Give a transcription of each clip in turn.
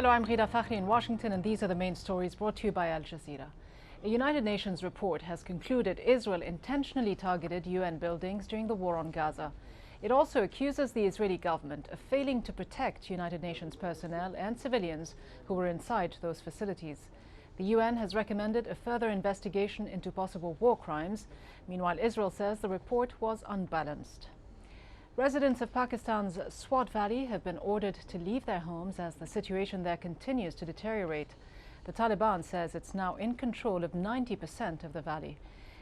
Hello, I'm Rida Fakhri in Washington, and these are the main stories brought to you by Al Jazeera. A United Nations report has concluded Israel intentionally targeted UN buildings during the war on Gaza. It also accuses the Israeli government of failing to protect United Nations personnel and civilians who were inside those facilities. The UN has recommended a further investigation into possible war crimes. Meanwhile, Israel says the report was unbalanced. Residents of Pakistan's Swat Valley have been ordered to leave their homes as the situation there continues to deteriorate. The Taliban says it's now in control of 90% of the valley,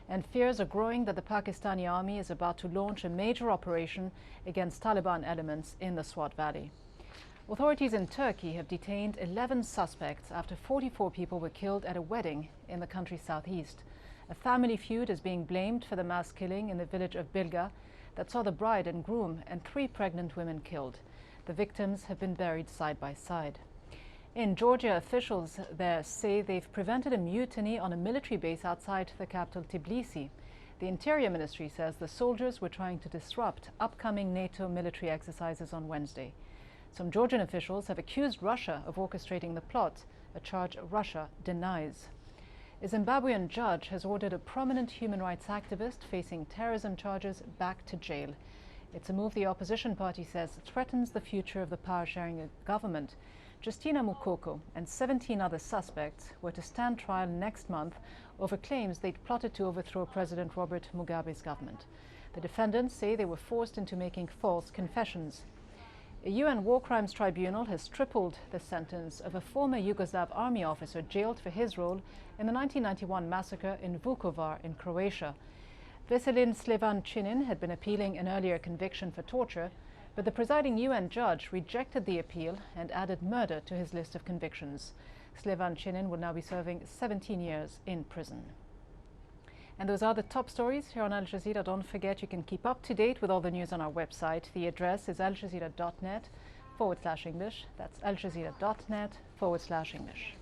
and fears are growing that the Pakistani army is about to launch a major operation against Taliban elements in the Swat Valley. Authorities in Turkey have detained 11 suspects after 44 people were killed at a wedding in the country's southeast. A family feud is being blamed for the mass killing in the village of Bilga that saw the bride and groom and 3 pregnant women killed. The victims have been buried side by side. In Georgia, officials there say they've prevented a mutiny on a military base outside the capital Tbilisi. The Interior Ministry says the soldiers were trying to disrupt upcoming NATO military exercises on Wednesday. Some Georgian officials have accused Russia of orchestrating the plot, a charge Russia denies. A Zimbabwean judge has ordered a prominent human rights activist facing terrorism charges back to jail. It's a move the opposition party says threatens the future of the power-sharing government. Justina Mukoko and 17 other suspects were to stand trial next month over claims they'd plotted to overthrow President Robert Mugabe's government. The defendants say they were forced into making false confessions. A UN War Crimes Tribunal has tripled the sentence of a former Yugoslav army officer jailed for his role in the 1991 massacre in Vukovar in Croatia. Veselin Slevancinin had been appealing an earlier conviction for torture, but the presiding UN judge rejected the appeal and added murder to his list of convictions. Slevancinin will now be serving 17 years in prison. And those are the top stories here on Al Jazeera. Don't forget, you can keep up to date with all the news on our website. The address is aljazeera.net/English. That's aljazeera.net/English.